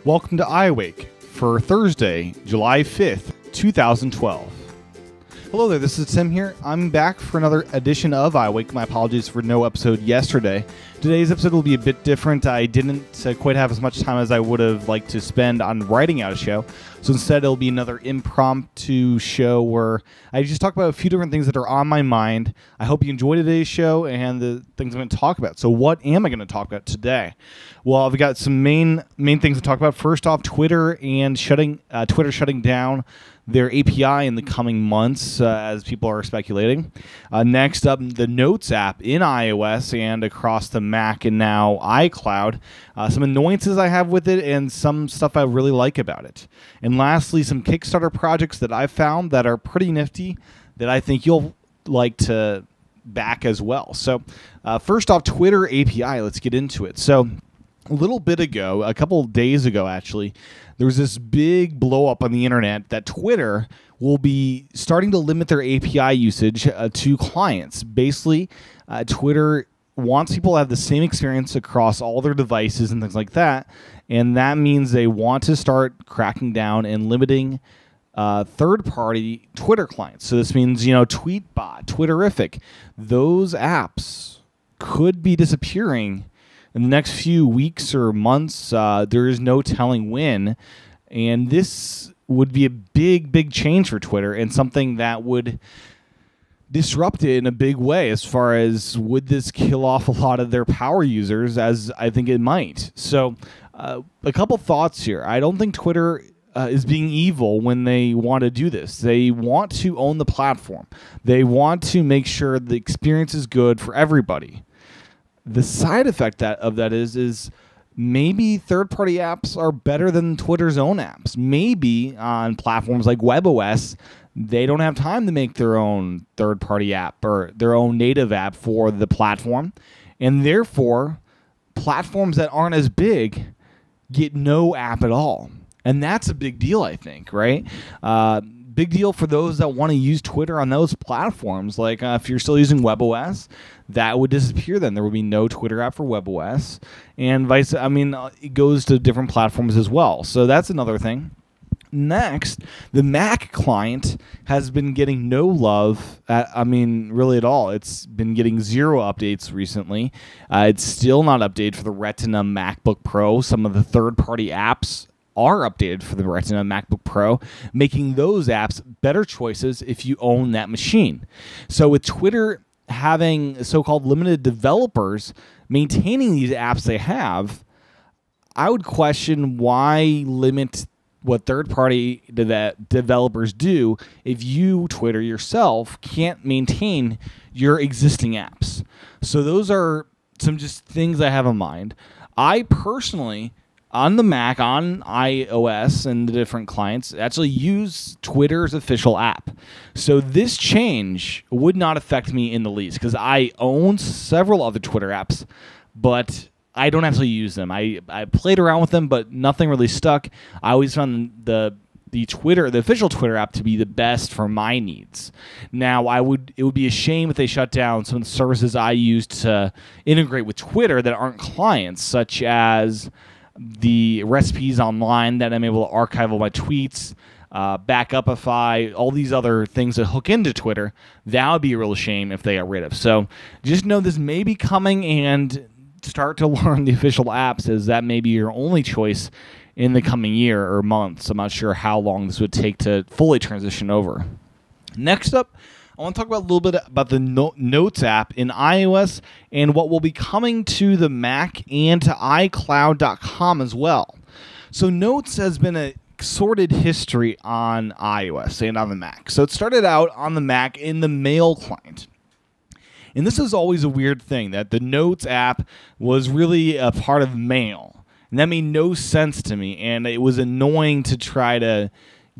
Welcome to iWake for Thursday, July 5th, 2012. Hello there, this is Tim here. I'm back for another edition of iWake. My apologies for no episode yesterday. Today's episode will be a bit different. I didn't quite have as much time as I would have liked to spend on writing out a show. So instead, it'll be another impromptu show where I just talk about a few different things that are on my mind. I hope you enjoy today's show and the things I'm going to talk about. So what am I going to talk about today? Well, I've got some main things to talk about. First off, Twitter and Twitter shutting down their API in the coming months, as people are speculating. Next up, the Notes app in iOS and across the Mac and now iCloud. Some annoyances I have with it and some stuff I really like about it. And lastly, some Kickstarter projects that I've found that are pretty nifty that I think you'll like to back as well. So first off, Twitter API. Let's get into it. So a little bit ago, a couple of days ago actually, there was this big blow up on the internet that Twitter will be starting to limit their API usage to clients. Basically, Twitter wants people to have the same experience across all their devices and things like that, and that means they want to start cracking down and limiting third-party Twitter clients. So this means, Tweetbot, Twitterific, those apps could be disappearing in the next few weeks or months. There is no telling when. And this would be a big change for Twitter and something that would disrupt it in a big way as far as would this kill off a lot of their power users, as I think it might. So a couple thoughts here. I don't think Twitter is being evil when they want to do this. They want to own the platform. They want to make sure the experience is good for everybody. The side effect of that is maybe third-party apps are better than Twitter's own apps. Maybe on platforms like WebOS, they don't have time to make their own third-party app or their own native app for the platform. And therefore, platforms that aren't as big get no app at all. And that's a big deal, I think, right? Big deal for those that want to use Twitter on those platforms. Like if you're still using WebOS, that would disappear then. There would be no Twitter app for WebOS. And it goes to different platforms as well. So that's another thing. Next, the Mac client has been getting no love, really at all. It's been getting zero updates recently. It's still not updated for the Retina MacBook Pro. Some of the third-party apps are updated for the Retina MacBook Pro, making those apps better choices if you own that machine. So with Twitter having so-called limited developers maintaining these apps they have, I would question why limit what third-party developers do if you, Twitter yourself, can't maintain your existing apps. So those are some just things I have in mind. I personally, on the Mac, on iOS and the different clients, actually use Twitter's official app. So this change would not affect me in the least because I own several other Twitter apps, but I don't actually use them. I played around with them, but nothing really stuck. I always found the official Twitter app to be the best for my needs. Now, it would be a shame if they shut down some of the services I use to integrate with Twitter that aren't clients, such as the recipes online that I'm able to archive all my tweets, Backupify, all these other things that hook into Twitter. That would be a real shame if they got rid of. So just know this may be coming, and start to learn the official apps, as that may be your only choice in the coming year or months. I'm not sure how long this would take to fully transition over. Next up, I want to talk about a little bit about the Notes app in iOS and what will be coming to the Mac and to iCloud.com as well. So Notes has been a sorted history on iOS and on the Mac. So it started out on the Mac in the Mail client. And this is always a weird thing, that the Notes app was really a part of Mail. And that made no sense to me, and it was annoying to try to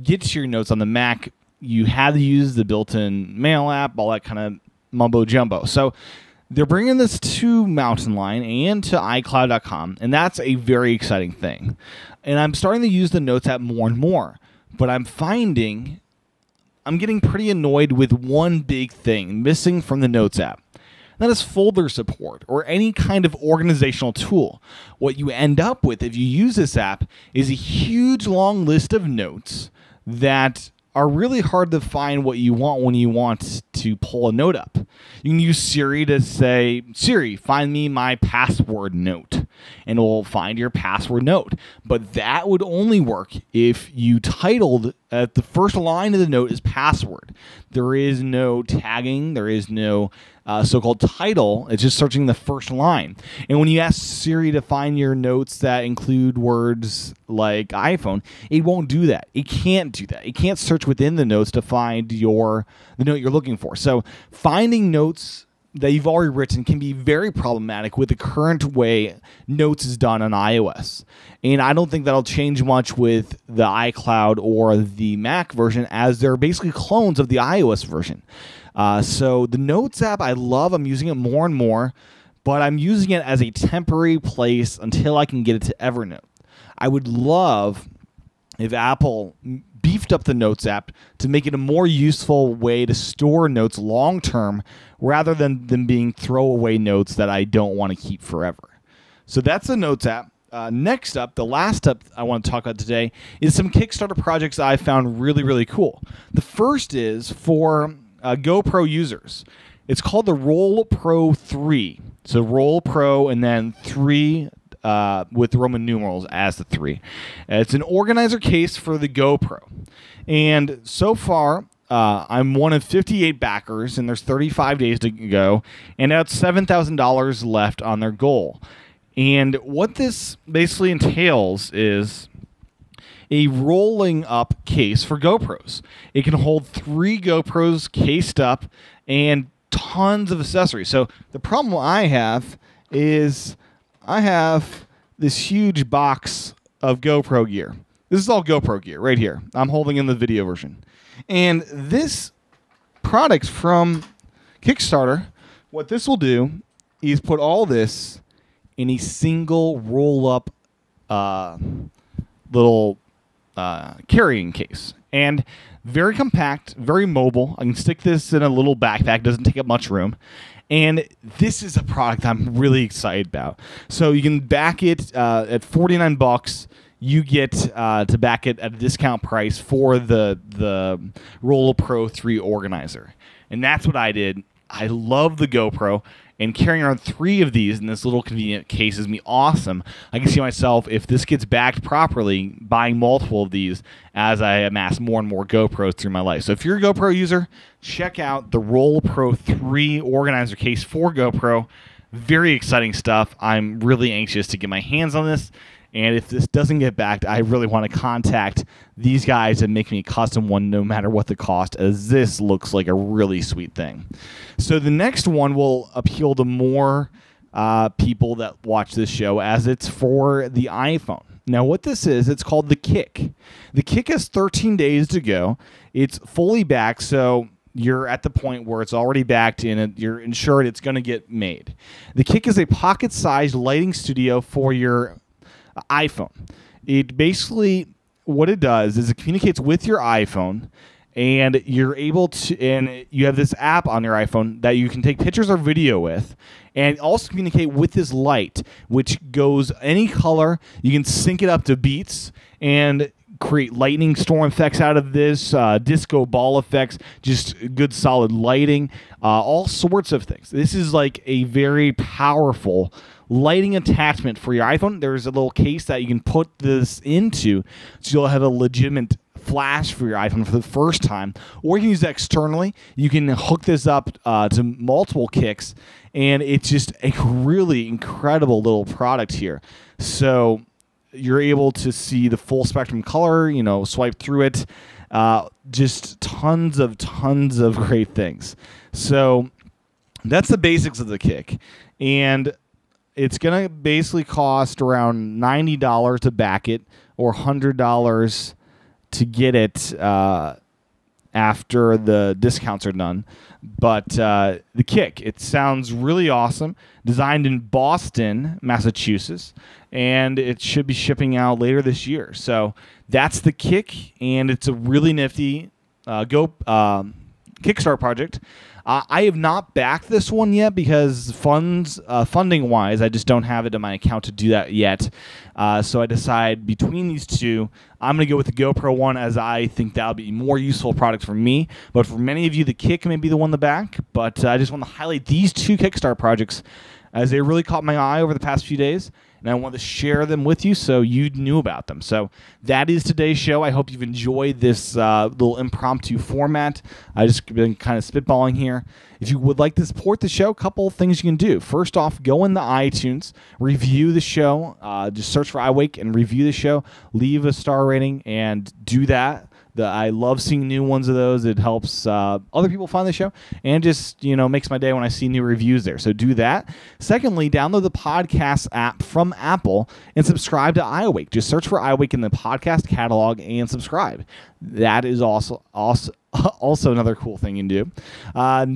get to your notes on the Mac. You had to use the built-in Mail app, all that kind of mumbo-jumbo. So they're bringing this to Mountain Lion and to iCloud.com, and that's a very exciting thing. And I'm starting to use the Notes app more and more, but I'm finding I'm getting pretty annoyed with one big thing missing from the Notes app. that has folder support or any kind of organizational tool. What you end up with if you use this app is a huge long list of notes that are really hard to find what you want when you want to pull a note up. You can use Siri to say, Siri, find me my password note, and it will find your password note. But that would only work if you titled at the first line of the note is password. There is no tagging. There is no so-called title. It's just searching the first line. And when you ask Siri to find your notes that include words like iPhone, it won't do that. It can't do that. It can't search within the notes to find the note you're looking for. So finding notes that you've already written can be very problematic with the current way Notes is done on iOS. And I don't think that'll change much with the iCloud or the Mac version, as they're basically clones of the iOS version. So the Notes app, I love. I'm using it more and more, but I'm using it as a temporary place until I can get it to Evernote. I would love if Apple beefed up the Notes app to make it a more useful way to store notes long-term rather than them being throwaway notes that I don't want to keep forever. So that's the Notes app. Next up, the last up I want to talk about today is some Kickstarter projects I found really, really cool. The first is for GoPro users. It's called the Roll Pro 3. So Roll Pro and then 3 with Roman numerals as the 3. It's an organizer case for the GoPro. And so far, I'm one of 58 backers, and there's 35 days to go, and that's $7,000 left on their goal. And what this basically entails is a rolling up case for GoPros. It can hold 3 GoPros cased up and tons of accessories. So the problem I have is I have this huge box of GoPro gear. This is all GoPro gear right here. I'm holding in the video version. And this product from Kickstarter, what this will do is put all this in a single roll-up little carrying case. And very compact, very mobile. I can stick this in a little backpack. Doesn't take up much room. And this is a product I'm really excited about. So you can back it at $49. You get to back it at a discount price for the Roll Pro 3 organizer. And that's what I did. I love the GoPro, and carrying around 3 of these in this little convenient case is me awesome. I can see myself, if this gets backed properly, buying multiple of these as I amass more and more GoPros through my life. So if you're a GoPro user, check out the Roll Pro 3 organizer case for GoPro. Very exciting stuff. I'm really anxious to get my hands on this. And if this doesn't get backed, I really want to contact these guys and make me a custom one no matter what the cost, as this looks like a really sweet thing. So the next one will appeal to more people that watch this show, as it's for the iPhone. Now what this is, it's called the Kick. The Kick has 13 days to go. It's fully backed, so you're at the point where it's already backed in, you're ensured it's going to get made. The Kick is a pocket-sized lighting studio for your iPhone. It basically, what it does is it communicates with your iPhone, and you're able to, and you have this app on your iPhone that you can take pictures or video with, and also communicate with this light, which goes any color. You can sync it up to beats and create lightning storm effects out of this, disco ball effects, just good solid lighting, all sorts of things. This is like a very powerful lighting attachment for your iPhone. There's a little case that you can put this into, so you'll have a legitimate flash for your iPhone for the first time, or you can use it externally. You can hook this up to multiple Kicks, and it's just a really incredible little product here. So you're able to see the full spectrum color, swipe through it, just tons of great things. So that's the basics of the Kick, and it's going to basically cost around $90 to back it, or $100 to get it after the discounts are done. But the Kick, it sounds really awesome. Designed in Boston, Massachusetts, and it should be shipping out later this year. So that's the Kick, and it's a really nifty Kickstarter project. I have not backed this one yet because funding-wise, I just don't have it in my account to do that yet. So I decide between these two, I'm going to go with the GoPro one as I think that'll be a more useful product for me. But for many of you, the Kick may be the one to back. But I just want to highlight these two Kickstarter projects as they really caught my eye over the past few days. And I want to share them with you so you knew about them. So that is today's show. I hope you've enjoyed this little impromptu format. I just been kind of spitballing here. If you would like to support the show, a couple of things you can do. First off, go into iTunes, review the show. Just search for iWake and review the show. Leave a star rating and do that. I love seeing new ones of those. It helps other people find the show and just, makes my day when I see new reviews there. So do that. Secondly, download the podcast app from Apple and subscribe to iWake. Just search for iWake in the podcast catalog and subscribe. That is also another cool thing you can do.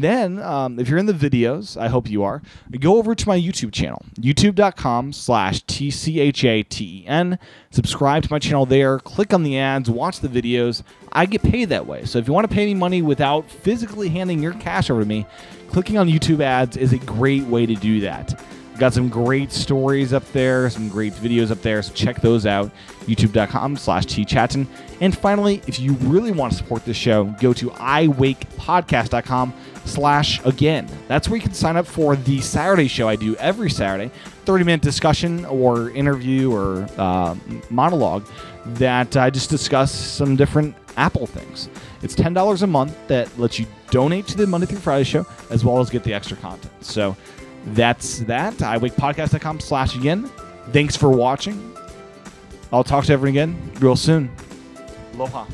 Then, if you're in the videos, I hope you are, go over to my YouTube channel, youtube.com/TCHATEN. Subscribe to my channel there. Click on the ads. Watch the videos. I get paid that way. So if you want to pay me money without physically handing your cash over to me, clicking on YouTube ads is a great way to do that. Got some great stories up there, some great videos up there, so check those out, youtube.com/tchaten. And finally, if you really want to support this show, go to iwakepodcast.com/again. That's where you can sign up for the Saturday show I do every Saturday, 30-minute discussion or interview or monologue that I just discuss some different Apple things. It's $10 a month that lets you donate to the Monday through Friday show as well as get the extra content. So that's that. iWakePodcast.com/again. Thanks for watching. I'll talk to everyone again real soon. Aloha.